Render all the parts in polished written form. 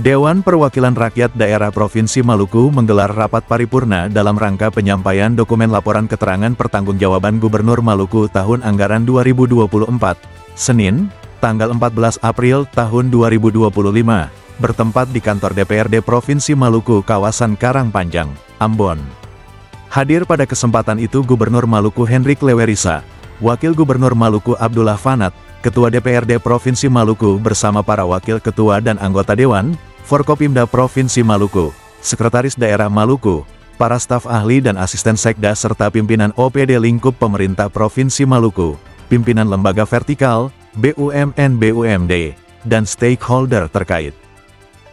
Dewan Perwakilan Rakyat Daerah Provinsi Maluku menggelar rapat paripurna dalam rangka penyampaian dokumen laporan keterangan pertanggungjawaban Gubernur Maluku tahun anggaran 2024, Senin, tanggal 14 April tahun 2025, bertempat di kantor DPRD Provinsi Maluku kawasan Karangpanjang, Ambon. Hadir pada kesempatan itu Gubernur Maluku Hendrik Lewerisa, Wakil Gubernur Maluku Abdullah Fanat, Ketua DPRD Provinsi Maluku bersama para Wakil Ketua dan Anggota Dewan, Forkopimda Provinsi Maluku, Sekretaris Daerah Maluku, para staf ahli dan asisten sekda serta pimpinan OPD lingkup pemerintah Provinsi Maluku, pimpinan lembaga vertikal, BUMN-BUMD, dan stakeholder terkait.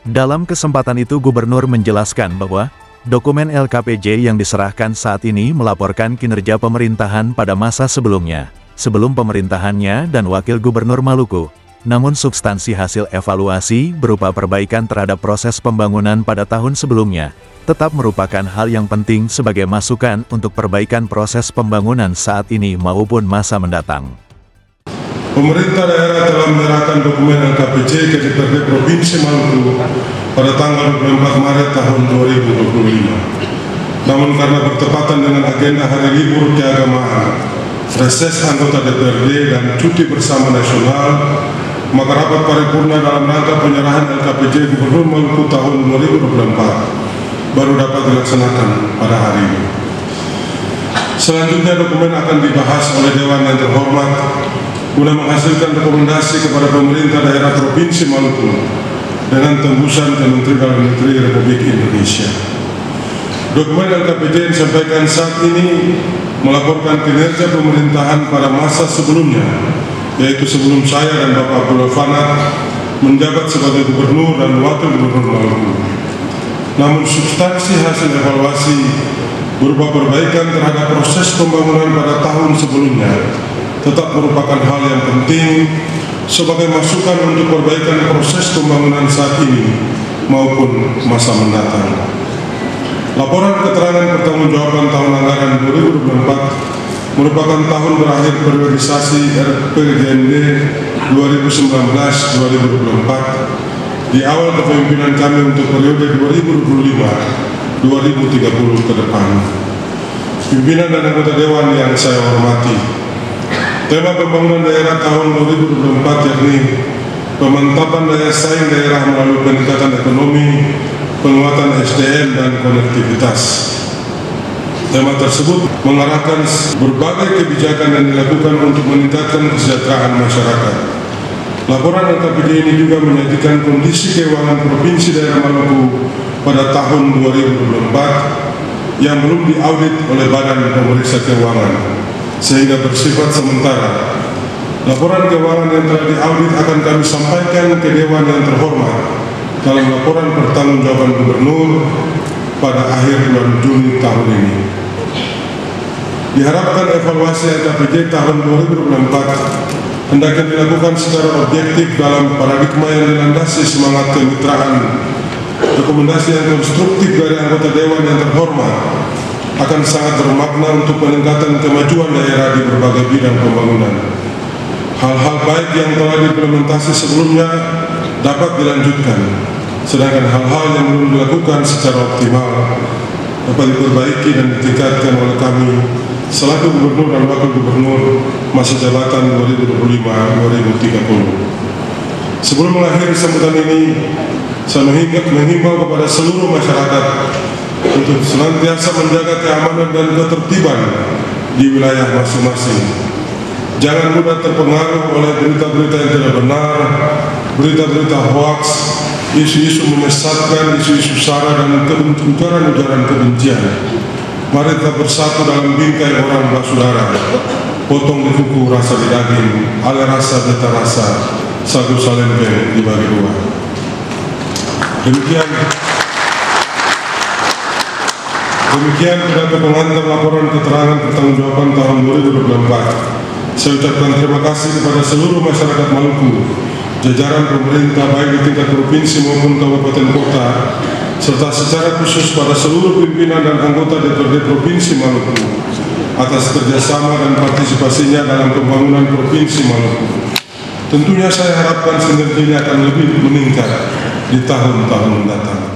Dalam kesempatan itu Gubernur menjelaskan bahwa dokumen LKPJ yang diserahkan saat ini melaporkan kinerja pemerintahan pada masa sebelumnya, sebelum pemerintahannya dan Wakil Gubernur Maluku. Namun substansi hasil evaluasi berupa perbaikan terhadap proses pembangunan pada tahun sebelumnya, tetap merupakan hal yang penting sebagai masukan untuk perbaikan proses pembangunan saat ini maupun masa mendatang. Pemerintah daerah telah menyerahkan dokumen LKPJ ke DPRD Provinsi Maluku pada tanggal 24 Maret tahun 2025. Namun karena bertepatan dengan agenda hari libur keagamaan, reses anggota DPRD dan cuti bersama nasional, maka rapat paripurna dalam rangka penyerahan LKPJ Gubernur Maluku tahun 2024 baru dapat dilaksanakan pada hari ini. Selanjutnya dokumen akan dibahas oleh Dewan yang terhormat guna menghasilkan rekomendasi kepada pemerintah daerah Provinsi Maluku dengan tembusan ke Menteri Dalam Negeri Republik Indonesia. Dokumen LKPJ yang disampaikan saat ini melaporkan kinerja pemerintahan pada masa sebelumnya, yaitu sebelum saya dan Bapak Abdullah Fanat menjabat sebagai Gubernur dan Wakil Gubernur Maluku. Namun substansi hasil evaluasi berupa perbaikan terhadap proses pembangunan pada tahun sebelumnya tetap merupakan hal yang penting sebagai masukan untuk perbaikan proses pembangunan saat ini maupun masa mendatang. Laporan keterangan pertanggungjawaban tahun anggaran 2024 merupakan tahun berakhir periodisasi RPJMD 2019-2024 di awal kepemimpinan kami untuk periode 2025-2030 ke depan. Pimpinan dan anggota Dewan yang saya hormati, tema pembangunan daerah tahun 2024 yakni pemantapan daya saing daerah melalui peningkatan ekonomi, penguatan SDM dan konektivitas. Tema tersebut mengarahkan berbagai kebijakan yang dilakukan untuk meningkatkan kesejahteraan masyarakat. Laporan LKPJ ini juga menyajikan kondisi keuangan Provinsi Daerah Maluku pada tahun 2024 yang belum diaudit oleh Badan Pemeriksa Keuangan, sehingga bersifat sementara. Laporan keuangan yang telah diaudit akan kami sampaikan ke Dewan yang terhormat dalam laporan pertanggungjawaban Gubernur pada akhir bulan Juni tahun ini. Diharapkan evaluasi LKPJ tahun 2024 hendaknya dilakukan secara objektif dalam paradigma yang dilandasi semangat kemitraan. Rekomendasi yang konstruktif dari anggota Dewan yang terhormat akan sangat bermakna untuk peningkatan kemajuan daerah di berbagai bidang pembangunan. Hal-hal baik yang telah diimplementasi sebelumnya dapat dilanjutkan, sedangkan hal-hal yang belum dilakukan secara optimal dapat diperbaiki dan ditingkatkan oleh kami selaku Gubernur dan Wakil Gubernur masa jabatan 2025-2030. Sebelum mengakhiri sambutan ini, saya menghimbau kepada seluruh masyarakat untuk senantiasa menjaga keamanan dan ketertiban di wilayah masing-masing. Jangan mudah terpengaruh oleh berita-berita yang tidak benar, berita-berita hoax, isu-isu menyesatkan, isu-isu sara dan ujaran-ujaran kebencian. Mari kita bersatu dalam bingkai orang basudara, potong di kuku rasa di daging, ale rasa beta rasa, sagu salempeng dibagi dua. Demikian pidato pengantar laporan keterangan pertanggungjawaban tahun 2024. Saya ucapkan terima kasih kepada seluruh masyarakat Maluku, jajaran pemerintah baik di tingkat provinsi maupun kabupaten kota, serta secara khusus pada seluruh pimpinan dan anggota DPRD Provinsi Maluku atas kerjasama dan partisipasinya dalam pembangunan Provinsi Maluku. Tentunya saya harapkan sinerginya akan lebih meningkat di tahun-tahun mendatang.